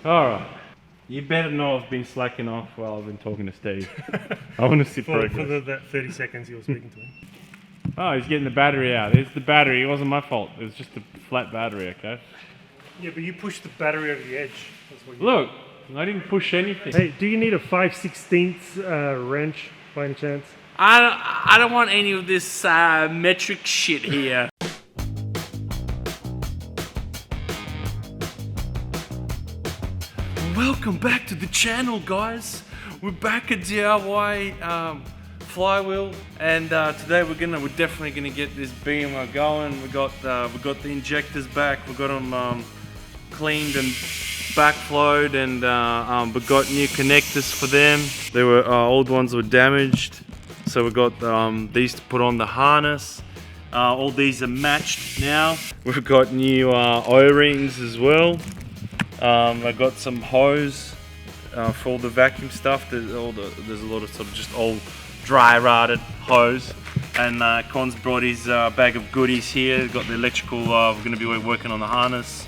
Alright. You better not have been slacking off while I've been talking to Steve. I want to see progress. For that 30 seconds you were speaking to him. Oh, he's getting the battery out. It's the battery. It wasn't my fault. It was just a flat battery, okay? Yeah, but you pushed the battery over the edge. That's what you Look, I didn't push anything. Hey, do you need a 5/16 wrench by any chance? I don't want any of this metric shit here. Welcome back to the channel, guys. We're back at DIY flywheel, and today we're definitely gonna get this BMW going. We got the injectors back. We got them cleaned and backflowed, and we got new connectors for them. They were old ones were damaged, so we got these to put on the harness. All these are matched now. We've got new O-rings as well. I got some hose for all the vacuum stuff. There's a lot of sort of just old dry rotted hose, and Con's brought his bag of goodies here. Got the electrical. We're going to be working on the harness.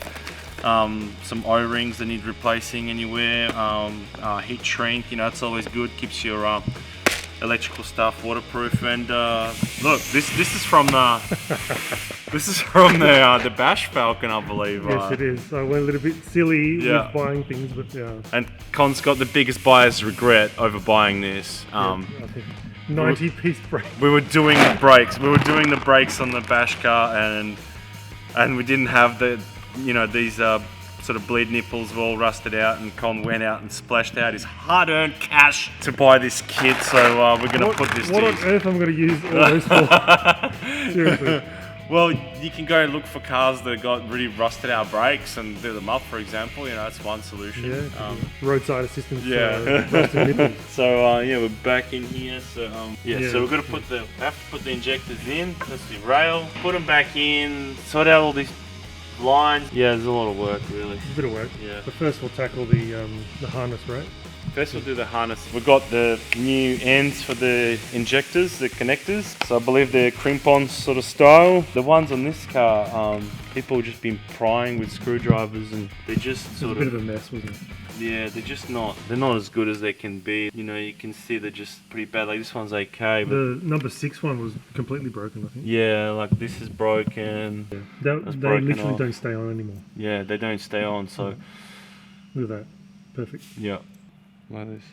Some O-rings that need replacing anywhere. Heat shrink, you know, it's always good. Keeps your electrical stuff waterproof. And look, this is from this is from the Bash Falcon, I believe. Yes, it is. I went a little bit silly with buying things, but yeah. And Con's got the biggest buyer's regret over buying this. I think 90-piece brake. We were doing the brakes. We were doing the brakes on the Bash car, and we didn't have the, you know, these sort of bleed nipples were all rusted out, and Con went out and splashed out his hard-earned cash to buy this kit. So we're going to put this. What on earth I'm going to use all those for? Seriously. Well, you can go look for cars that got really rusted out brakes and do them up, for example. You know, that's one solution. Yeah, roadside assistance. Yeah. Rusted nipples. So yeah, we're back in here. So so we're gonna have to put the injectors in. That's the rail. Put them back in. Sort out all these lines. Yeah, there's a lot of work, really. A bit of work. Yeah. But first we'll tackle the harness, right? First we'll do the harness. We've got the new ends for the injectors, the connectors. So I believe they're crimp-on sort of style. The ones on this car, people have just been prying with screwdrivers, and they're just sort of... a bit of a mess, wasn't it? Yeah, they're not as good as they can be. You know, you can see they're just pretty bad. Like this one's okay. But the number 6 one was completely broken, I think. yeah, like this is broken. Yeah. They literally don't stay on anymore. Yeah, they don't stay on, so... Look at that. Perfect. Yeah. Like this.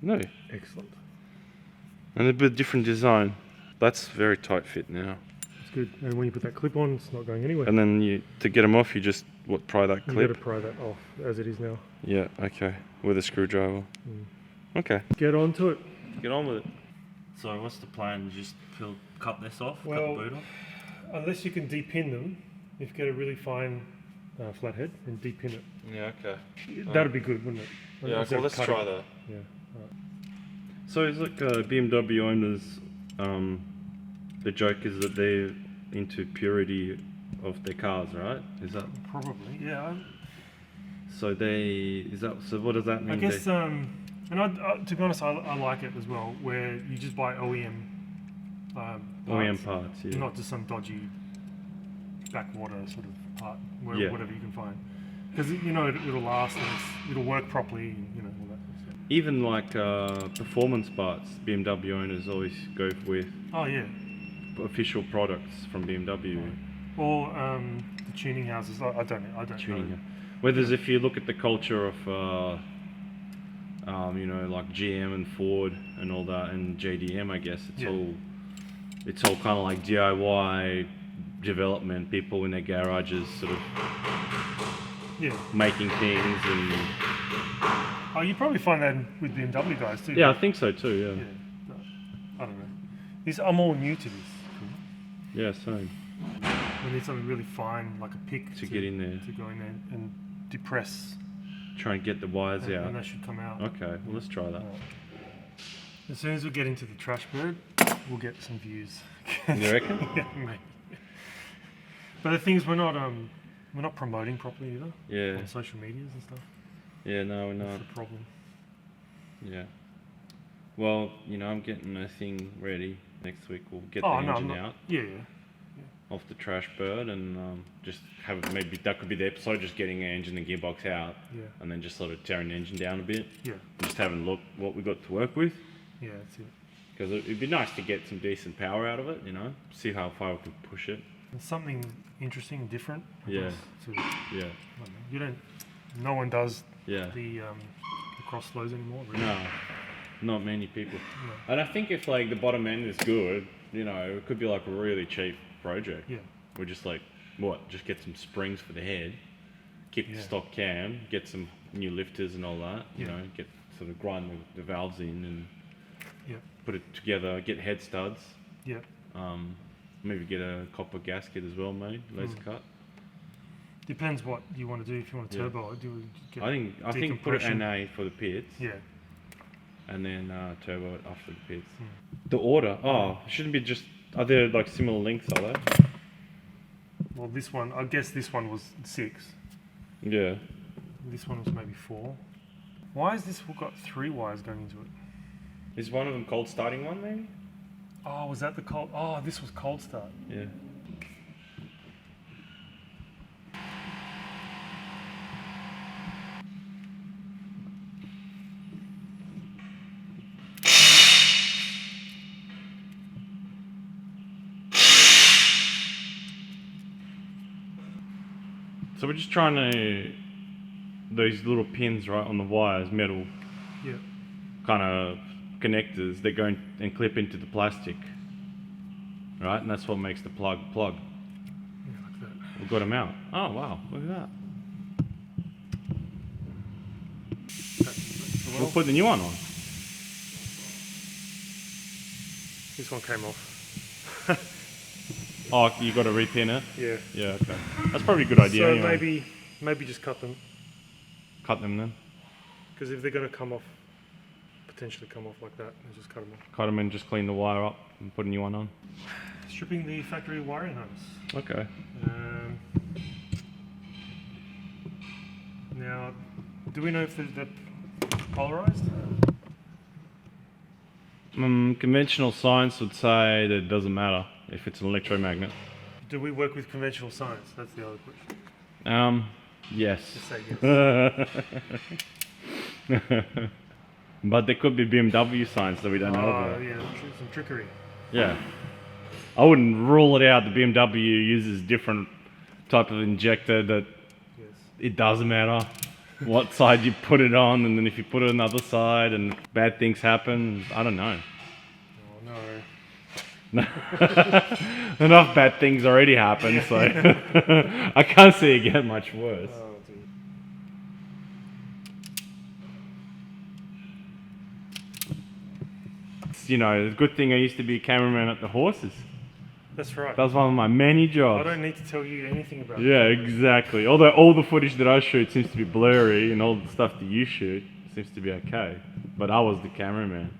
No. Excellent. And a bit different design. That's very tight fit now. It's good. And when you put that clip on, it's not going anywhere. And then to get them off, you just pry that clip. You got to pry that off as it is now. Yeah. Okay. With a screwdriver. Okay. Get on to it. Get on with it. So what's the plan? Just cut this off. Well, cut the boot off. Unless you can depin them, if you get a really fine flathead and depin it. Yeah. Okay. That'd be good, wouldn't it? Yeah. Well, let's try that. Yeah. Right. So it's like BMW owners. The joke is that they're into purity of their cars, right? Is that Probably, yeah. so? So what does that mean? I guess, and to be honest, I like it as well, where you just buy OEM parts, yeah. not just some dodgy backwater sort of part, whatever you can find. Because you know it'll last and it'll work properly, and, you know, all that stuff. Even like performance parts, BMW owners always go with Oh yeah. official products from BMW. Or the tuning houses. I don't know. Whereas if you look at the culture of you know, like GM and Ford and all that, and JDM, I guess it's all kind of like DIY development. People in their garages sort of making things, and oh, you probably find that with BMW guys too. Yeah, I think so too. Yeah. No, I don't know. I'm all new to this. Yeah, same. We need something really fine, like a pick to get in there, to go in there and depress. Try and get the wires out. And that should come out. Okay, well, let's try that. As soon as we get into the trash bird, we'll get some views. You reckon? Yeah, maybe. But the thing is, we're not promoting properly either. Yeah. On social medias and stuff. Yeah, no, we're not. That's the problem. Yeah. Well, you know, I'm getting a thing ready next week. We'll get the engine out. Yeah. off the trash bird, and just have maybe that could be the episode, just getting the engine and gearbox out, Yeah. and then just sort of tearing the engine down a bit, Yeah. just having a look what we got to work with, Yeah, that's it. because it'd be nice to get some decent power out of it, you know, see how far we can push it. And something interesting and different. I Yeah. guess, to, I Yeah, don't know, you don't. No one does yeah. the cross flows anymore. Really. No, not many people. No. And I think if like the bottom end is good, you know, it could be like a really cheap project. Yeah. We're just like, what? Just get some springs for the head, keep the Yeah. stock cam, get some new lifters and all that. You Yeah. know, get sort of grind the valves in and Yeah. put it together. Get head studs. Yeah. Maybe get a copper gasket as well made, laser cut. Depends what you want to do. If you want to Yeah. turbo it, do we get I think put it decompression? NA for the pits. Yeah. And then turbo it after the pits. Hmm. The order, shouldn't be just. Are there like similar lengths? Are there? Well, this one, I guess this one was 6. Yeah. This one was maybe 4. Why has this got 3 wires going into it? Is one of them cold starting one maybe? Oh, was that the cold? Oh, this was cold start. Yeah. So we're just trying to, those little pins right on the wires, metal Yeah. kind of connectors, they go and clip into the plastic, right? And that's what makes the plug. Yeah, like that. We've got them out. Oh wow, look at that. So We'll well, put the new one on. this one came off. Oh, you got to repin it? Yeah. Yeah, okay. That's probably a good idea So anyway. maybe just cut them, Cut them then. because if they're going to come off, potentially come off like that, then just cut them off. Cut them and just clean the wire up and put a new one on. Stripping the factory wiring harness. Okay. Now, do we know if they're polarized? Conventional science would say that it doesn't matter if it's an electromagnet. Do we work with conventional science? That's the other question. Yes. Just say yes. But there could be BMW science that we don't know about. Yeah, some trickery. Yeah. I wouldn't rule it out. The BMW uses different type of injector that Yes. it doesn't matter what side you put it on, and then if you put it on the other side and bad things happen, I don't know. Oh no. Enough bad things already happen, so I can't see it get much worse. Oh dear. It's, you know, it's a good thing I used to be a cameraman at the horses. That's right. That was one of my many I jobs. don't need to tell you anything about it. Yeah, exactly. Although all the footage that I shoot seems to be blurry, and all the stuff that you shoot seems to be okay. But I was the cameraman.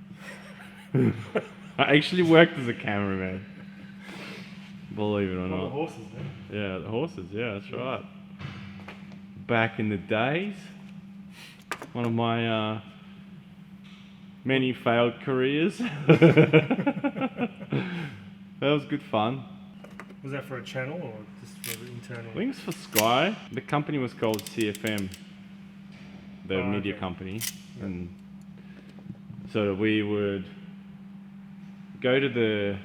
I actually worked as a cameraman. Believe it or Oh, the not. horses then. Yeah, the horses. Yeah, that's right. Back in the days, one of my many failed careers. That was good fun. Was that for a channel or just for the internal? I think it's for Sky. The company was called CFM, the media okay. company, and so we would go to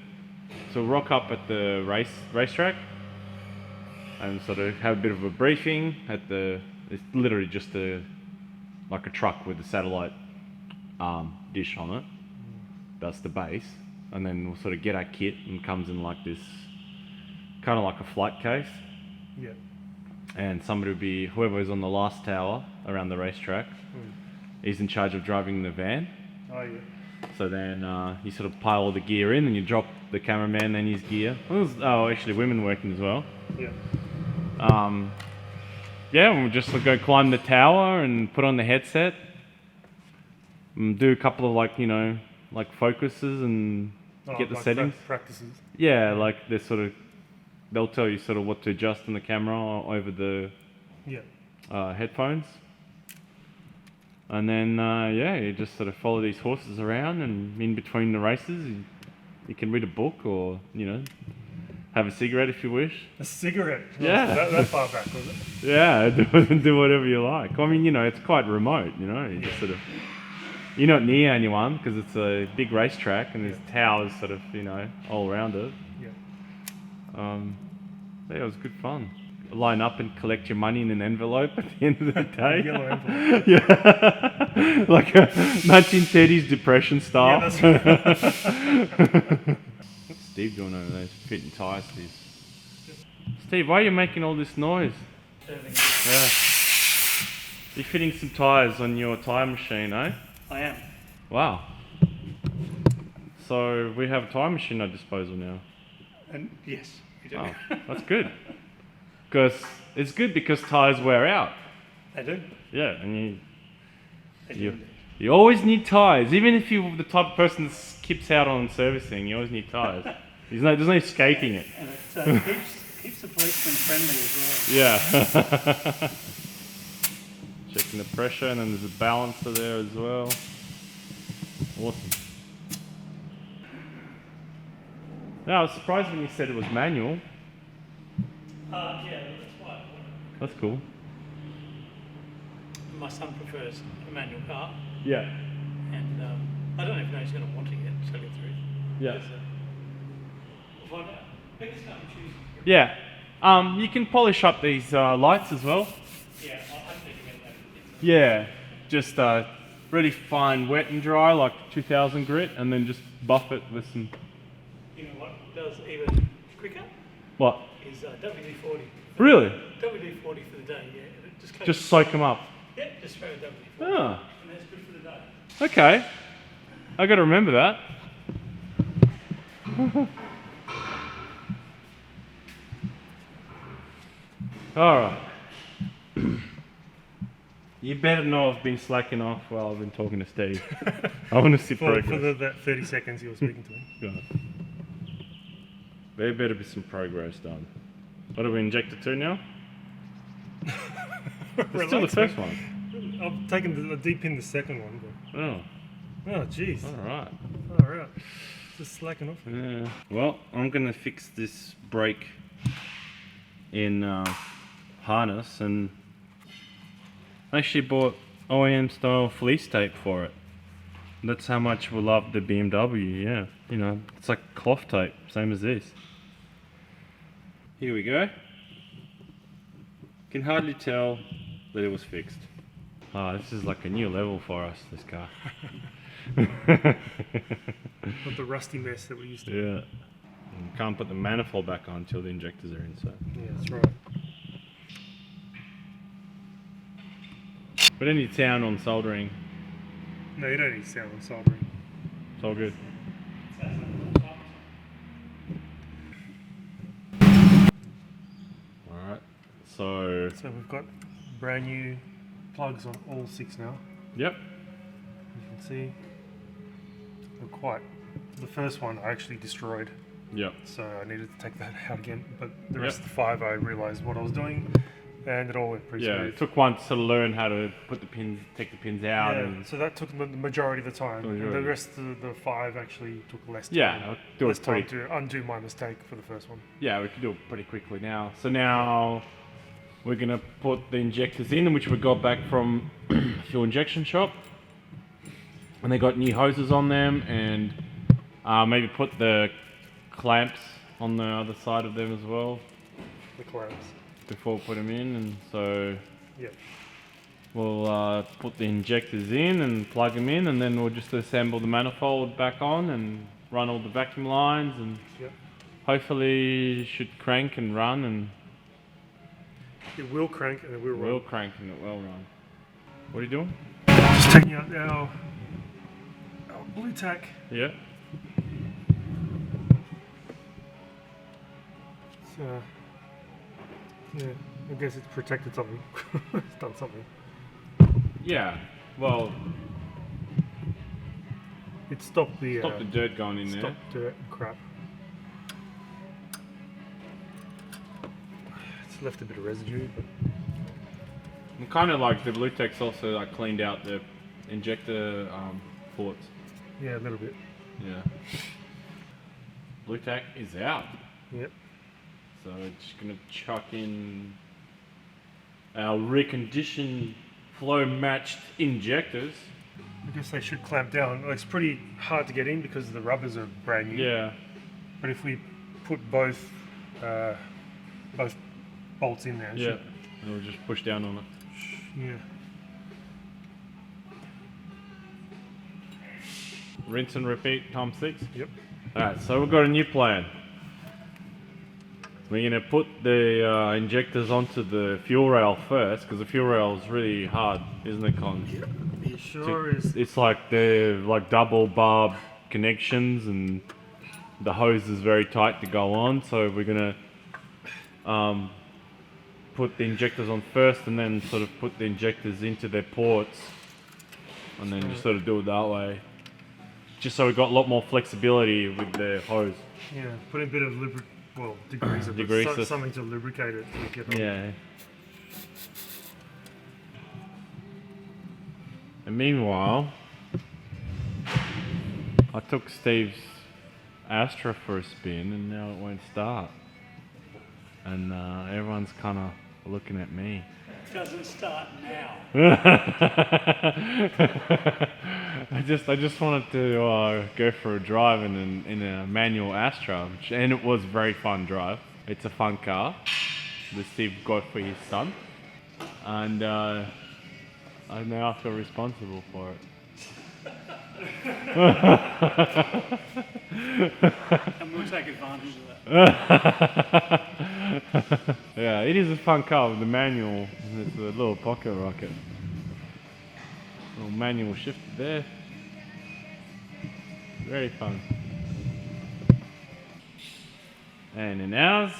rock up at the racetrack and sort of have a bit of a briefing at it's literally just like a truck with a satellite dish on it. That's the base. And then we'll sort of get our kit, and comes in like this, kind of like a flight case. Yeah. And somebody would be, whoever is on the last tower around the racetrack, he's in charge of driving the van. Oh yeah. So then you sort of pile all the gear in, and you drop the cameraman and his gear. Actually women working as well. Yeah. Yeah, we'll just go climb the tower and put on the headset. And do a couple of like focuses and get the like settings. Practices. Yeah, like they'll tell you sort of what to adjust on the camera over the Yeah. headphones. And then, you just sort of follow these horses around, and in between the races, you can read a book or, have a cigarette if you wish. A cigarette? Yeah. That far back, was it? Yeah, do whatever you like. I mean, you know, it's quite remote, you know. You just sort of, you're not near anyone because it's a big racetrack and there's towers sort of, you know, all around it. Yeah. Yeah, it was good fun. Line up and collect your money in an envelope at the end of the day. Yellow envelope. Yeah, like a 1930s depression style. Yeah, that's right. What's Steve doing over there? He's fitting tyres to these. Steve, why are you making all this noise? Yeah. You're fitting some tyres on your tyre machine, eh? I am. Wow. So we have a tyre machine at disposal now. And yes, you do. Oh, that's good. Because it's good because tyres wear out. They do. Yeah, and They do. you always need tyres. Even if you're the type of person that skips out on servicing, you always need tyres. There's no escaping it. And it keeps the policeman friendly as well. Yeah. Checking the pressure, and then there's a balancer there as well. Awesome. No, I was surprised when you said it was manual. Yeah, that's why. That's cool. My son prefers a manual car, Yeah. and I don't even know if he's going to want to yet, to tell you the truth. Yeah. We'll find out. Pick this up and choose. Yeah. You can polish up these lights as well. Yeah, I think about that. Yeah. Just really fine wet and dry, like 2000 grit, and then just buff it with some. You know what does even quicker? What? Is WD-40. Really? WD-40 for the day, yeah. It Just soak them up. yeah, just throw WD-40. Ah. And that's good for the day. Okay. I got to remember that. All right. You better not have been slacking off while I've been talking to Steve. I want to see progress. For that 30 seconds you were speaking to me. Right. There better be some progress done. What are we, Injector 2 now? It's still the first one. I've taken a deep in the second one. Oh, Oh, jeez. alright. Alright. Just slacking off. Yeah. Well, I'm going to fix this brake in harness, and I actually bought OEM style fleece tape for it. That's how much we love the BMW, yeah. You know, it's like cloth tape, same as this. Here we go. Can hardly tell that it was fixed. Ah, this is like a new level for us, this car. Not the rusty mess that we used to. Yeah. And can't put the manifold back on until the injectors are in, so. Yeah, that's right. But any sound on soldering, No, you don't need sound on soldering. it's all good. Alright, so, So we've got brand new plugs on all 6 now. yep. You can see. They're quite. The first one I actually destroyed, Yep. so I needed to take that out again. But the rest of the 5 I realised what I was doing, and it all went pretty Yeah, smooth. it took one to sort of learn how to put the pins, take the pins out, Yeah, and so that took the majority of the time. The And majority. the rest of the 5 actually took less time. yeah, I'll do Less it time pretty. to undo my mistake for the first one. Yeah, we can do it pretty quickly now. So now we're gonna put the injectors in, which we got back from a fuel injection shop, and they got new hoses on them, and maybe put the clamps on the other side of them as well The clamps. before we put them in. And so Yeah. we'll put the injectors in and plug them in, and then we'll just assemble the manifold back on and run all the vacuum lines, and Yeah. hopefully it should crank and run, and It will crank and it will will run. crank and it will run. What are you doing? Just taking out our blue tack. Yeah. So, yeah, I guess it's protected something. It's done something. Yeah. Well, It stopped the stop the dirt going in there. stop dirt and crap. It's left a bit of residue, but And kind of like the Bluetex also like cleaned out the injector ports. yeah, a little bit. Yeah. Bluetech is out. Yep. So we're just gonna chuck in our reconditioned flow matched injectors. I guess they should clamp down. It's pretty hard to get in because the rubbers are brand new. Yeah. But if we put both bolts in there, it Yeah. should, And we'll just push down on it. yeah. Rinse and repeat times 6. Yep. Alright, so we've got a new plan. We're going to put the injectors onto the fuel rail first, because the fuel rail is really hard, isn't it, Con? It sure is. It's like they're like double barb connections, and the hose is very tight to go on. So we're going to put the injectors on first, and then sort of put the injectors into their ports, and then just sort of do it that way. Just so we've got a lot more flexibility with the hose. Yeah, put in a bit of degreaser, something to lubricate it to get on. Yeah. And meanwhile, I took Steve's Astra for a spin, and now it won't start. And everyone's kind of looking at me. Doesn't start now. I just wanted to go for a drive in a manual Astra, and it was a very fun drive. It's a fun car that Steve got for his son, and I now feel responsible for it. And we'll take advantage of that. Yeah, it is a fun car with the manual. It's a little pocket rocket. Little manual shifter there. Very fun. And in ours,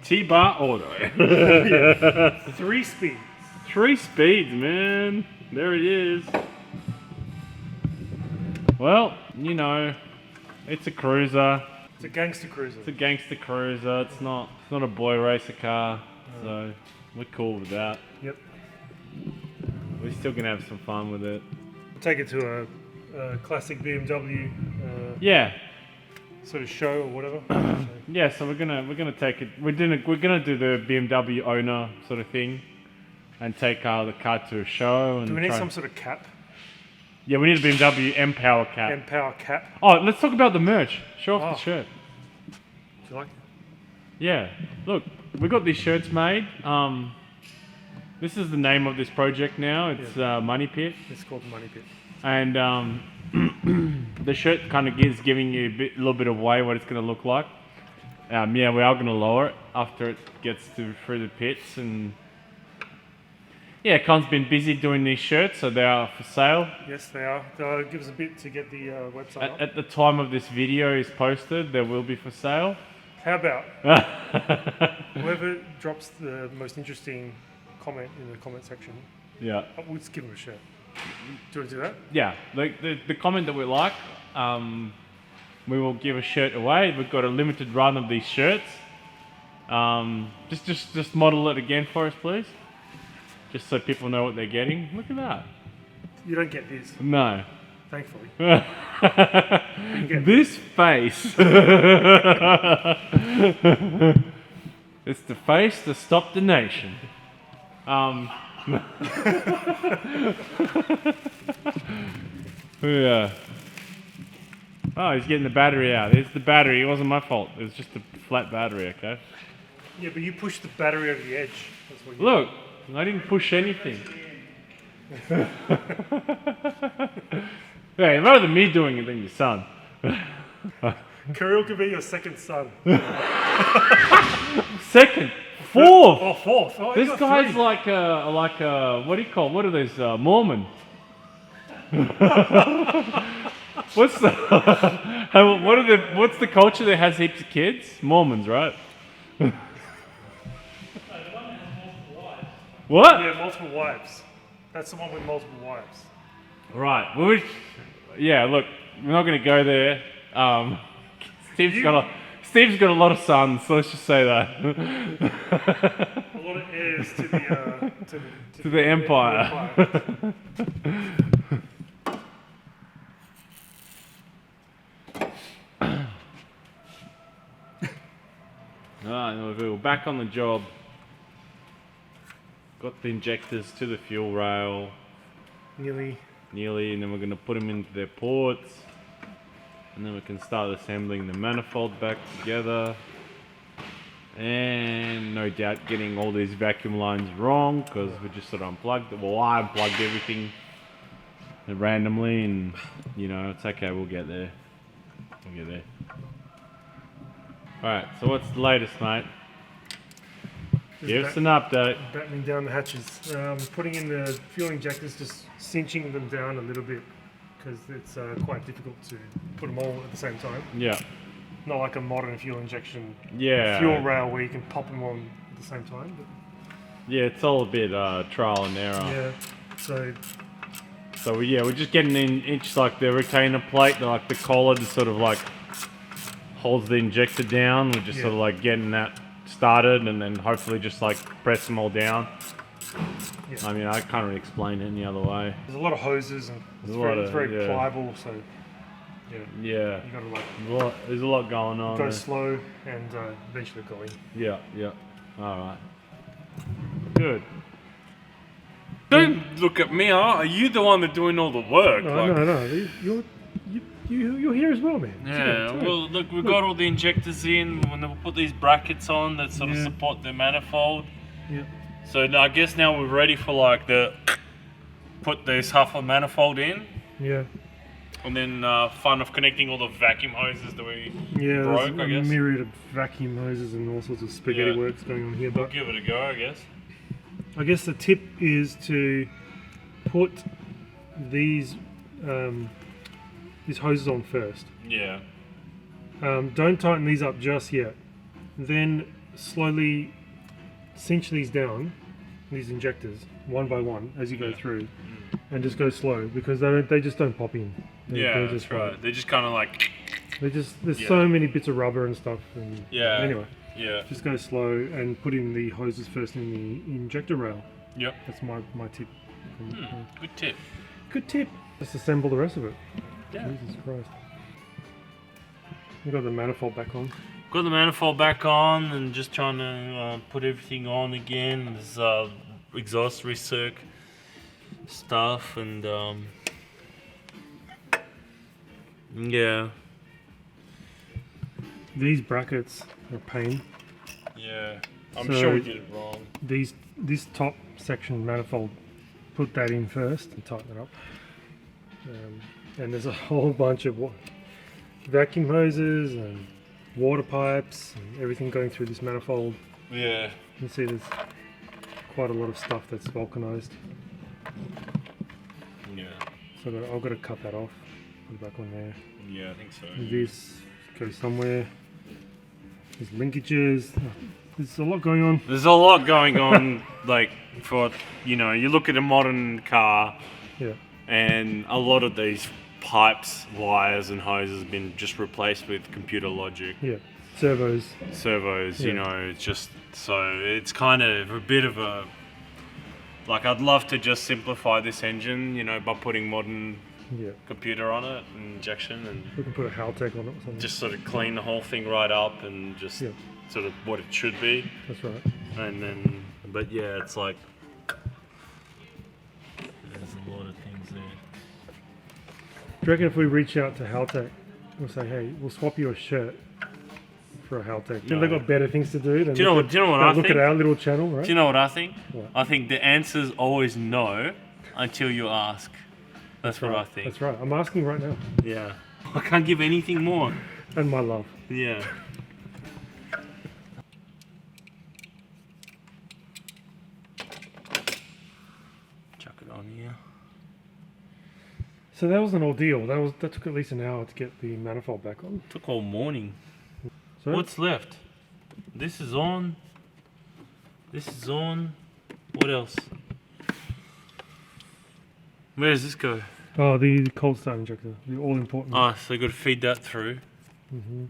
T-Bar Auto. 3 speeds. 3 speeds, man. There it is. Well, you know, it's a cruiser. It's a gangster cruiser. It's a gangster cruiser. It's not a boy racer car, so we're cool with that. Yep. We're still gonna have some fun with it. Take it to a classic BMW Yeah, sort of show or whatever. yeah. So we're gonna take it. We're gonna do the BMW owner sort of thing, and take the car to a show. And Do we need try- some sort of cap? Yeah, we need a BMW M Power cap. M-Power cap? Oh, let's talk about the merch. Show off Oh. the shirt. Do you like it? Yeah, look, we got these shirts made. This is the name of this project now. It's Money Pit, It's called the Money Pit. and the shirt kind of is giving you a little bit of way what it's going to look like. Yeah, we are going to lower it after it gets through the pits, and yeah, Con's been busy doing these shirts, so they are for sale. Yes, they are. Give us a bit to get the website up. At the time of this video is posted, they will be for sale. How about whoever drops the most interesting comment in the comment section, Yeah. we'll just give them a shirt. Do you want to do that? Yeah, the comment that we like, we will give a shirt away. We've got a limited run of these shirts. Just model it again for us, please. Just so people know what they're getting. Look at that. You don't get this, No. thankfully. This face. It's the face to stop the nation. Yeah. Oh, he's getting the battery out. Here's the battery. It wasn't my fault. It was just a flat battery, okay? Yeah, but you pushed the battery over the edge. That's what you Look, I didn't push anything. Hey, rather me doing it than your son. Kirill could be your second son. Second, fourth. Oh, fourth. Oh, you This got guy's three. like a what do you call? What are those? Mormon. What's the? What's the culture that has heaps of kids? Mormons, right? What? Yeah, multiple wives. That's the one with multiple wives. Right. Well, yeah. Look, we're not going to go there. Steve's got a lot of sons, so let's just say that. A lot of heirs to the To the empire. Alright, we're back on the job. Got the injectors to the fuel rail. Nearly. Nearly, and then we're going to put them into their ports. And then we can start assembling the manifold back together. And no doubt getting all these vacuum lines wrong because we just sort of unplugged it. Well, I unplugged everything randomly, and you know, it's okay, we'll get there. We'll get there. Alright, so what's the latest, mate? Give us an update. Battening down the hatches. Putting in the fuel injectors, just cinching them down a little bit because it's quite difficult to put them all at the same time. Yeah. Not like a modern fuel injection Yeah. fuel rail where you can pop them on at the same time. But Yeah, it's all a bit trial and error. yeah, so We're just getting in each, like the retainer plate, like the collar just sort of like holds the injector down. We're just sort of like getting that started, and then hopefully just like press them all down. yeah. I mean, I can't really explain it any other way. There's a lot of hoses and it's very pliable, so Yeah. you gotta like There's a lot going on. go there. slow and eventually go in. Yeah. Alright. Good. Don't look at me, are you the one that's doing all the work? No. You're here as well, man. Yeah, well, look, we've got all the injectors in, and then we'll put these brackets on that sort of support the manifold. Yeah. So I guess now we're ready for like put this half a manifold in, Yeah. and then fun of connecting all the vacuum hoses that we Yeah, broke, I there's a guess. myriad of vacuum hoses and all sorts of spaghetti Yeah. works going on here. We'll But give it a go, I guess. I guess the tip is to put these hoses on first. Yeah. Don't tighten these up just yet. Then slowly cinch these down, these injectors, one by one as you go through, and just go slow because they just don't pop in. They're just that's right. They're just kind of like. There's so many bits of rubber and stuff. And Anyway. Yeah. Just go slow and put in the hoses first in the injector rail. Yep. That's my tip. Good tip. Good tip. Just assemble the rest of it. Yeah. Jesus Christ. We've got the manifold back on. Got the manifold back on and just trying to put everything on again. There's exhaust recirc stuff and yeah. These brackets are a pain. Yeah. I'm So- sure we did it wrong. This top section manifold, put that in first and tighten it up. And there's a whole bunch of vacuum hoses and water pipes and everything going through this manifold. Yeah. You can see there's quite a lot of stuff that's vulcanized. Yeah. So I've got to cut that off, put it back on there. Yeah, I think so. This goes somewhere. There's linkages. There's a lot going on. There's a lot going on, like, for, you know, you look at a modern car Yeah. and a lot of these pipes, wires and hoses have been just replaced with computer logic. Yeah. Servos. Servos, you Yeah. know, it's just, so it's kind of a bit of a, like, I'd love to just simplify this engine, you know, by putting modern Yeah. computer on it, and injection, and We can put a Haltech on it or something. just sort of clean the whole thing right up and just Yeah. sort of what it should be. That's right. And then, but yeah, it's like, there's a lot of things there. Do you reckon if we reach out to Haltech, we'll say, hey, we'll swap you a shirt for a Haltech? No. They've got better things to do than Do you know what I look think? at our little channel, right? Do you know what I think? What? I think the answer's always no until you ask. That's what I think. That's right. I'm asking right now. Yeah. I can't give anything more. And my love. Yeah. Chuck it on here. So that was an ordeal. That took at least an hour to get the manifold back on. Took all morning. So What's left? This is on. This is on. What else? Where does this go? Oh, the cold start injector, the all important. Oh, so I got to feed that through. Would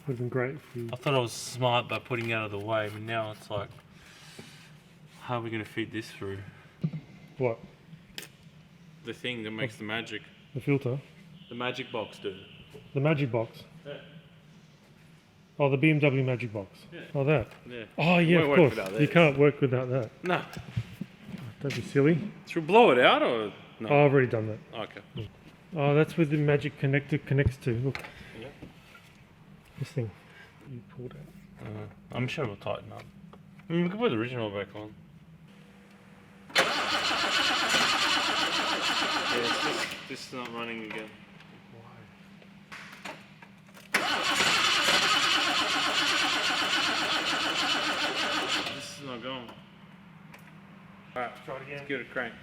have been great if we. I thought I was smart by putting it out of the way, but now it's like, how are we going to feed this through? What? The thing that makes the magic. The filter. The magic box, dude. The magic box. Yeah. Oh, the BMW Magic Box. Yeah. Oh, that. Yeah. Oh, yeah, Won't of work course. without You this. can't work without that. No. Don't be silly. Should we blow it out or no? Oh, I've already done that. Okay. Oh, that's where the magic connector connects to. Look. Yeah. This thing. You pulled out. I'm sure we'll tighten up. I mean, we can put the original back on. Yeah, this is not running again. This is not going. Alright, Try it again. let's give it a crank.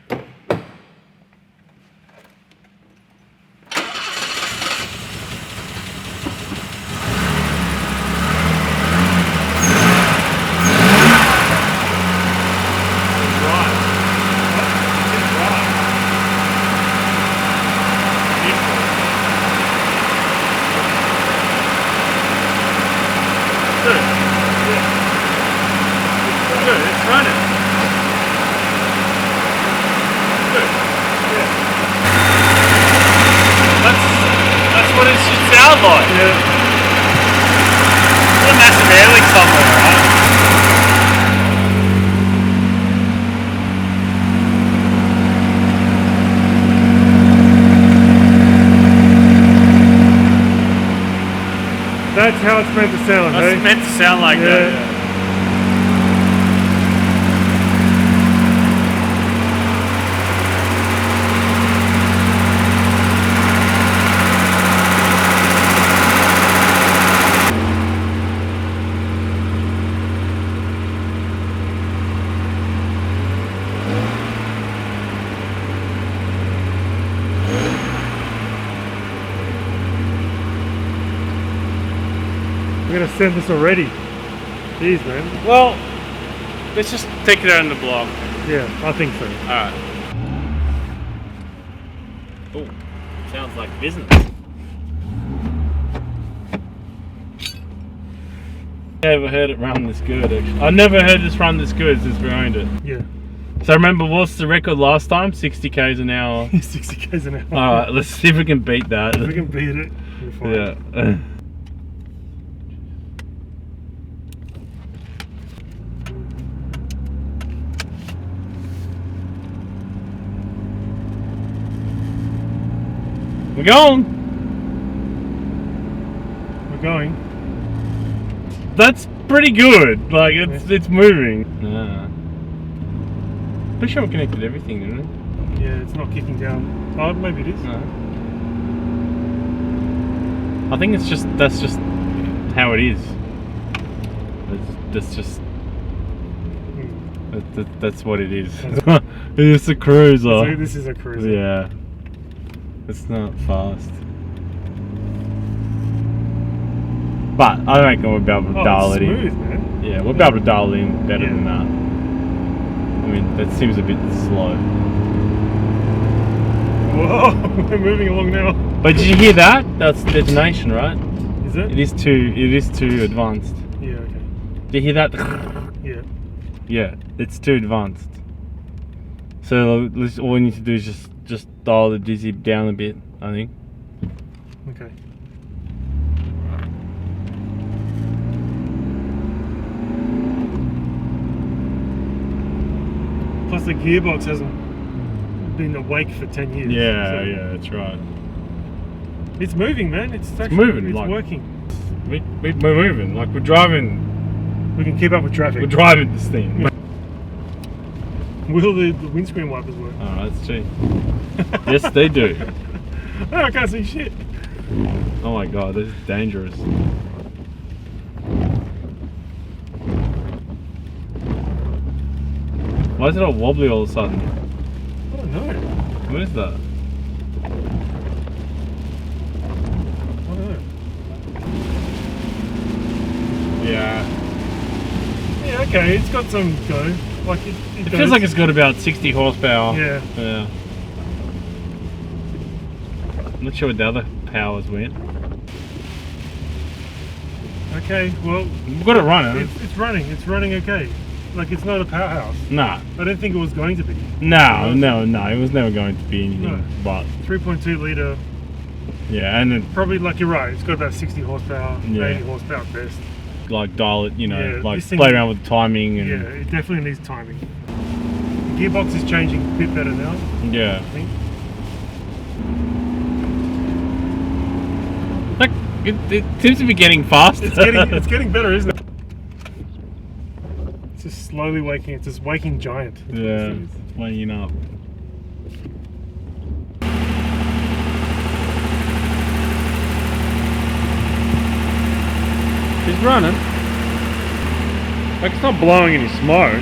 That's what it should sound like. Yeah. There's a massive air leak somewhere, right? That's how it's meant to sound, That's hey? meant to sound like Yeah. that. Yeah. We're gonna send this already. Jeez, man. Well, let's just take it out in the block. Yeah, I think so. Alright. Oh, sounds like business. Never heard it run this good, actually. I've never heard this run this good since we owned it. Yeah. So remember, what's the record last time? 60 k's an hour. 60 k's an hour. Alright, let's see if we can beat that. If we can beat it, we're fine. Yeah. We're going. We're going. That's pretty good. Like it's moving. Nah. Pretty sure we connected everything, didn't we? Yeah, it's not kicking down. Oh, maybe it is. No. I think it's just that's just how it is. That's just that's what it is. It's a cruiser. So this is a cruiser. Yeah. It's not fast. But I reckon we'll be able to dial it's it smooth, in. man. Yeah, we'll be able to dial it in better Yeah. than that. I mean, that seems a bit slow. Whoa, we're moving along now. But did you hear that? That's detonation, right? Is it? It is too advanced. Yeah, okay. Did you hear that? Yeah. Yeah, it's too advanced. So all we need to do is just dial the dizzy down a bit, I think. Okay. Plus the gearbox hasn't been awake for 10 years. Yeah, so yeah, that's right. It's moving, man. It's actually moving, It's like- working. We're moving, like we're driving We can keep up with traffic. this thing. Will the windscreen wipers work? Oh, let's see. Yes, they do. Oh, I can't see shit. Oh my god, this is dangerous. Why is it all wobbly all of a sudden? I don't know. What is that? I don't know. Yeah. Yeah, okay. It's got some go. Like it It goes. feels like it's got about 60 horsepower. Yeah. Yeah. I'm not sure what the other powers went. Okay, well, We've got it running. it's running. It's running okay. Like it's not a powerhouse. Nah. I don't think it was going to be. No. It was never going to be anything No. but. 3.2 litre Yeah, and then Probably, like you're right, it's got about 60 horsepower, Yeah. 80 horsepower best. like dial it, you know, Yeah, like this thing- play around with timing and Yeah, it definitely needs timing. The gearbox is changing a bit better now, yeah. I think. Like it seems to be getting faster. It's getting better, isn't it? It's just slowly waking. It's this waking giant. yeah, it's weighing up. He's running. Like it's not blowing any smoke.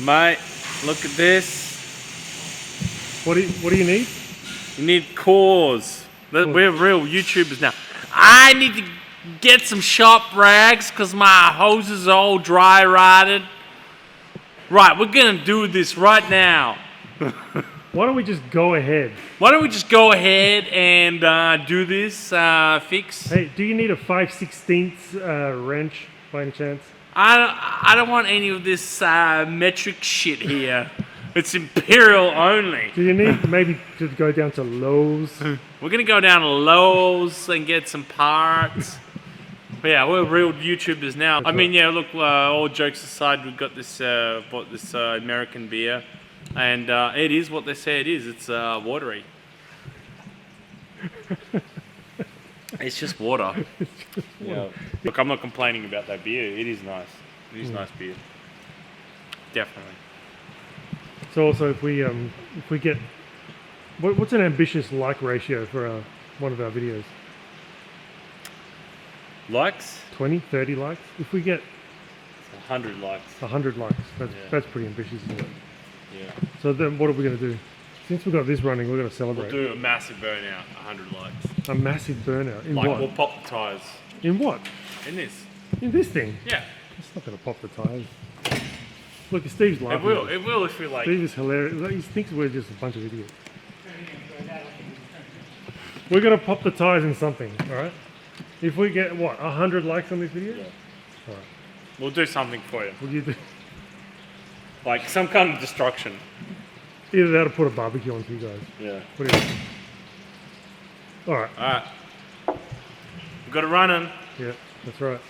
Mate, look at this. What do you need? You need cores. We're real YouTubers now. I need to get some shop rags because my hose is all dry rotted. Right, we're gonna do this right now. Why don't we just go ahead? Why don't we just go ahead and do this fix? Hey, do you need a 5/16 wrench by any chance? I don't want any of this metric shit here. It's imperial only. Do you need maybe to go down to Lowe's? We're gonna go down to Lowe's and get some parts. But yeah, we're real YouTubers now. I mean, yeah, look, all jokes aside, we've got this, bought this American beer. And it is what they say it is. It's watery. It's just water. Yeah. Look, I'm not complaining about that beer. It is nice. It is nice beer. Definitely. So also, if we get, what's an ambitious like ratio for one of our videos? Likes? 20, 30 likes? If we get 100 likes. 100 likes, Yeah. that's pretty ambitious, isn't it? Yeah. So then what are we going to do? Since we've got this running, we're going to celebrate. We'll do a massive burnout. 100 likes. A massive burnout. In Like, what? we'll pop the tyres. In what? In this. In this thing? Yeah. It's not going to pop the tyres. Look, Steve's laughing. It will. It will if we like. Steve is hilarious. He thinks we're just a bunch of idiots. We're going to pop the tyres in something, alright? If we get, what, 100 likes on this video? Yeah. Alright. We'll do something for you. What do you do? Like some kind of destruction. Either that or put a barbecue on for you guys. Yeah. What do you think? Alright. Alright. We've got it running. Yeah, that's right.